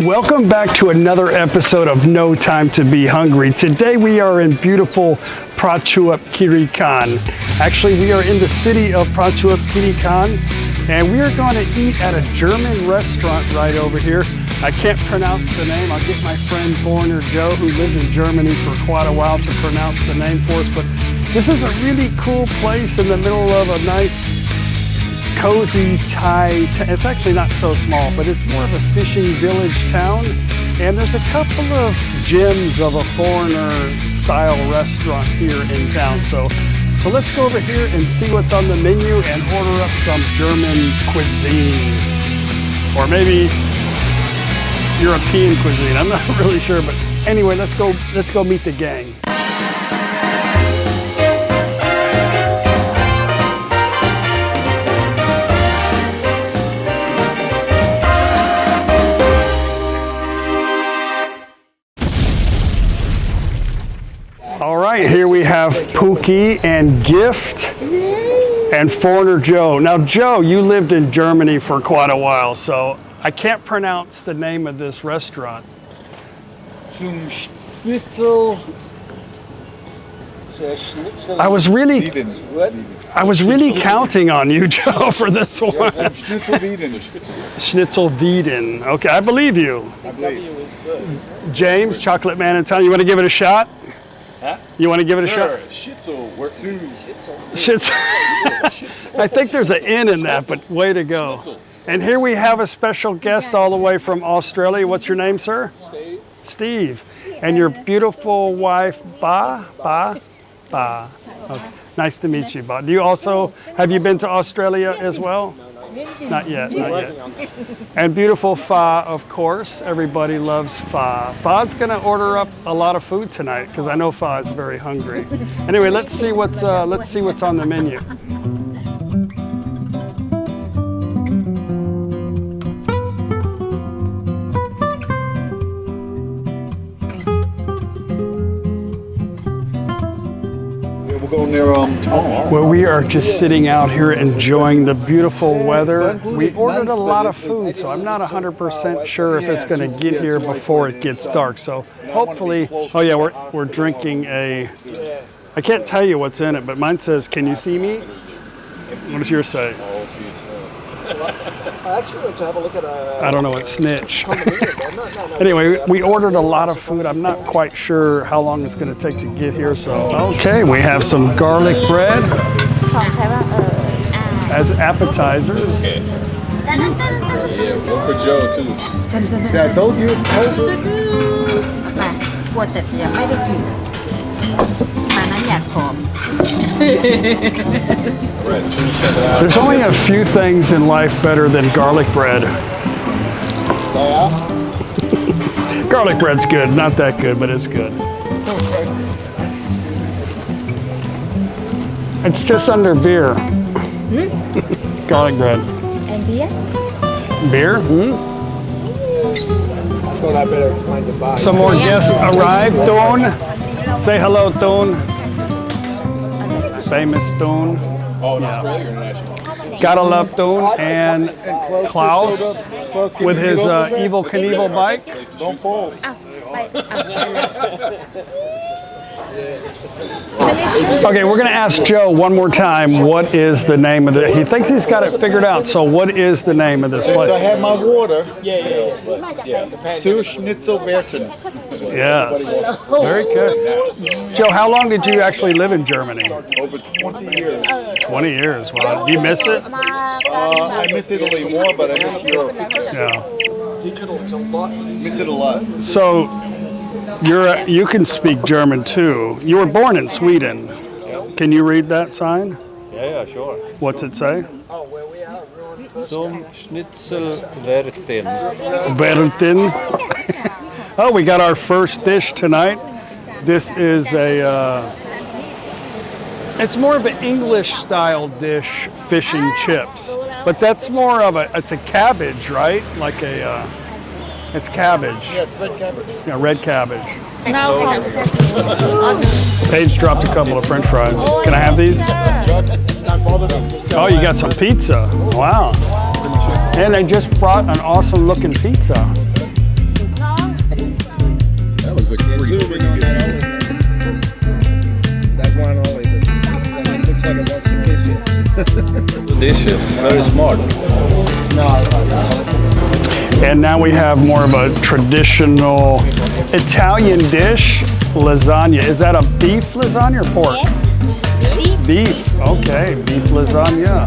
Welcome back to another episode of No Time to Be Hungry. Today we are in beautiful Prachuap Khiri. Actually, we are in the city of Prachuap Khiri, and we are going to eat at a German restaurant right over here. I can't pronounce the name. I'll get my friend Foreigner Joe, who lived in Germany for quite a while, to pronounce the name for us. But this is a really cool place in the middle of a nice cozy Thai, it's actually not so small, but it's more of a fishing village town. And there's a couple of gems of a foreigner style restaurant here in town. So let's go over here and see what's on the menu and order up some German cuisine. Or maybe European cuisine, I'm not really sure, but anyway, let's go meet the gang. All right, here we have Pookie and Gift and Foreigner Joe. Now, Joe, you lived in Germany for quite a while, so I can't pronounce the name of this restaurant. I was really counting on you, Joe, for this one. Schnitzel Wieden. Okay, I believe you. James, Chocolate Man in Town, you want to give it a shot? Huh? You want to give it a shot? Schnitzel. Schnitzel. I think there's an N in that, but way to go. Schnitzel. And here we have a special guest all the way from Australia. What's your name, sir? Steve. Steve. And your beautiful wife, Ba? Okay. Nice to meet you, Ba. Have you been to Australia as well? Not yet. And beautiful Fa, of course. Everybody loves Fa. Fa's gonna order up a lot of food tonight because I know Fa is very hungry. Anyway, let's see what's on the menu. Well, we are just sitting out here enjoying the beautiful weather. We ordered a lot of food, so I'm not 100% sure if it's going to get here before it gets dark. So hopefully, oh yeah, we're drinking I can't tell you what's in it, but mine says, "Can you see me?" What does yours say? Actually, to have a look at I don't know what snitch. Anyway, we ordered a lot of food. I'm not quite sure how long it's going to take to get here. So, okay, we have some garlic bread as appetizers. Yeah, one for Joe too. I told you. There's only a few things in life better than garlic bread. Garlic bread's good, not that good, but it's good. It's just under beer. Garlic bread. And beer? Beer? I thought I better explain the buy. Some more guests arrived. Toon. Say hello, Toon. Famous Toon. Oh, in Australia or international? Gotta love Toon. And Klaus with his Evil Knievel bike. Don't fall. Okay, we're gonna ask Joe one more time, what is the name of he thinks he's got it figured out, so what is the name of this place? I have my water. Two Schnitzel Werten. Yes, very good. Joe, how long did you actually live in Germany? Over 20 years. 20 years, wow. Do you miss it? I miss Italy more, but I miss Europe. Yeah. Miss it a lot. So, you can speak German too. You were born in Sweden. Can you read that sign? Yeah, sure. What's it say? Some Schnitzel Werten. Werten. Oh, we got our first dish tonight. This is it's more of an English style dish, fish and chips. But that's more of it's a cabbage, right? Like it's cabbage. Yeah, it's red cabbage. Yeah, red cabbage. Paige dropped a couple of French fries. Can I have these? Oh, you got some pizza. Wow. And they just brought an awesome looking pizza. delicious. Very smart. And now we have more of a traditional Italian dish, lasagna. Is that a beef lasagna or pork? Yes. Beef. Okay, beef lasagna.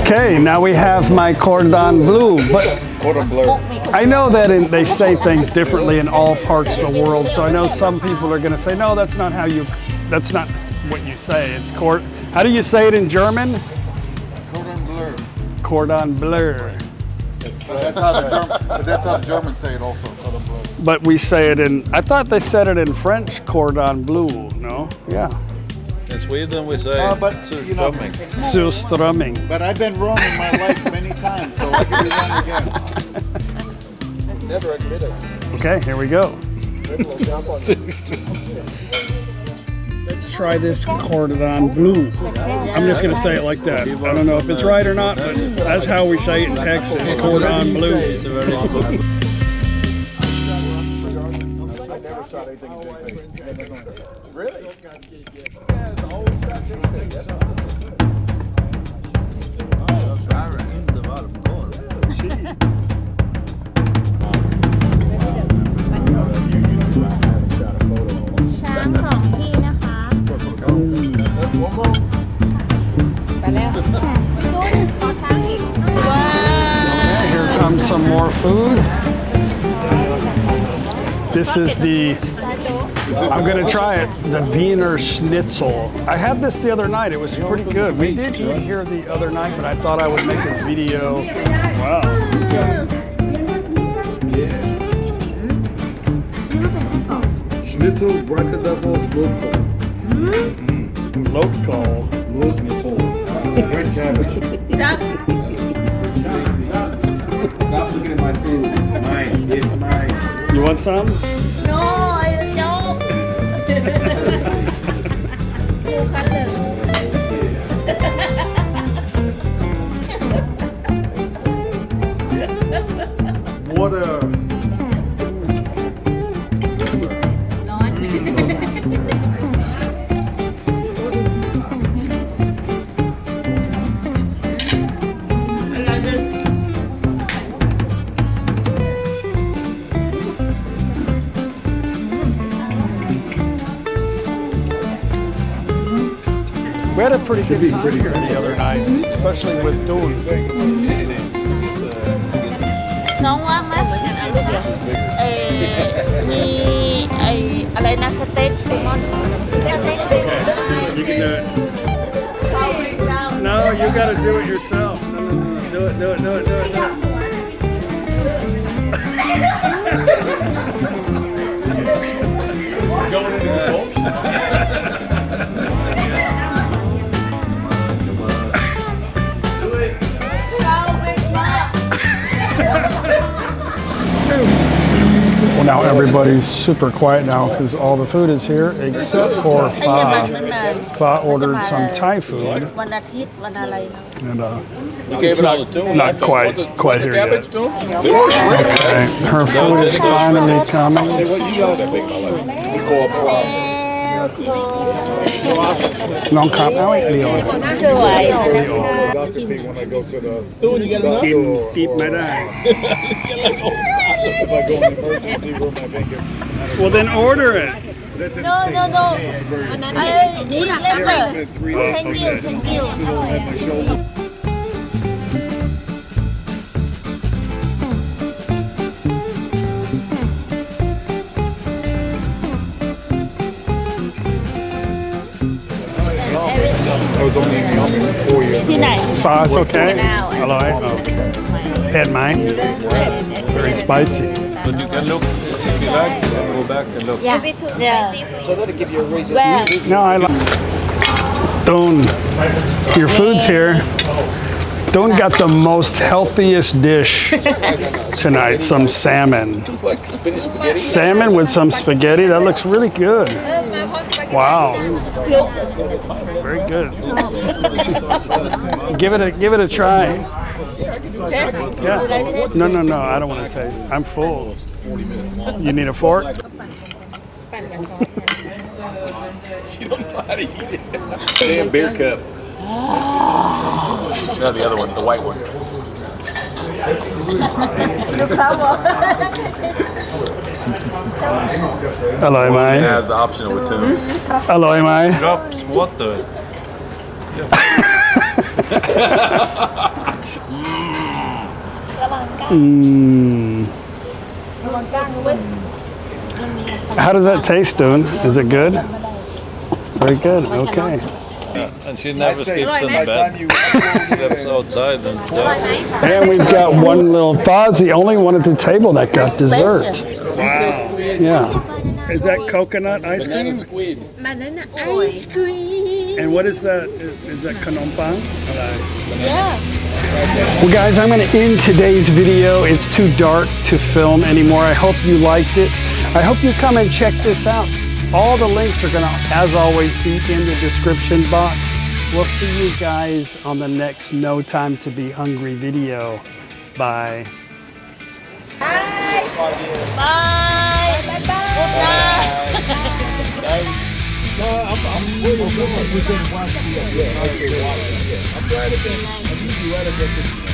Okay, now we have my cordon bleu, but Cordon bleu. I know that they say things differently in all parts of the world, so I know some people are going to say, no, that's not what you say. It's how do you say it in German? Cordon bleu. Cordon bleu. But that's how the Germans say it also. Cordon bleu. But we say it I thought they said it in French, cordon bleu, no? Yeah. In Sweden we say But you know, Surströmming. but I've been wrong in my life many times, so I can be wrong again. Never admit it. Okay, here we go. Let's try this cordon bleu. I'm just going to say it like that. I don't know if it's right or not, but that's how we say it in Texas, cordon bleu. I never shot anything in JP. Really? Yeah, it's always shot JP. That's Okay, here comes some more food. This is I'm gonna try it, the Wiener Schnitzel. I had this the other night, it was pretty good. We did eat here the other night, but I thought I would make a video. Wow. Schnitzel, Bratkartoffel, Local. Schnitzel. Red cabbage. Stop looking at my food. Mine. It's mine. You want some? No, I don't. Water. We had a pretty good time here the other night, especially with Dune. น้องว่างไหมมีอะไรนะสเต็กแซลมอน You can do it. No, you gotta do it yourself. No. Do it. going into the gulch. Well, now everybody's super quiet now because all the food is here except for Fa. Fa ordered some Thai food, วันอาทิตย์วันอะไรนะ and You gave it all the tune. not quite here yet. Cabbage tune? Okay, her food is finally coming. Long cop out Leo. สวย Doctor fee when I go to the Keep my eye. if I go in the emergency room, I think it's Well, then order it. that's in no the no no I eat later Spent 3 days. thank you Had my shoulder. I was only in the army for 4 years. ที่ไหน Fa's okay? Hello. Pen mine. Very spicy. But you can look, if you like, go back and look. yeah So that'll give you a raise. where No, I like. Don, your food's here. Don got the most healthiest dish tonight. Some salmon. Like spinach spaghetti. Salmon with some spaghetti. That looks really good. Wow. Very good. Give it a try. Yeah. No. I don't want to taste. I'm full. You need a fork? She don't know how to eat it. Damn beer cup. No, the other one, the white one. Hello, She Mai. has the option with tuna. Hello, Mai. Drops water. How does that taste, dude? Is it good? Very good. Okay. And she never sleeps in bed. She sleeps outside. And And we've got one little Foz, the only one at the table that got dessert. Wow. Yeah. Is that coconut ice Banana cream? squid. Banana ice cream. And what is that? Is that kanompang? Yeah. Well, guys, I'm going to end today's video. It's too dark to film anymore. I hope you liked it. I hope you come and check this out. All the links are going to, as always, be in the description box. We'll see you guys on the next No Time to Be Hungry video. Bye. Bye. Bye. Good night. I'm glad again.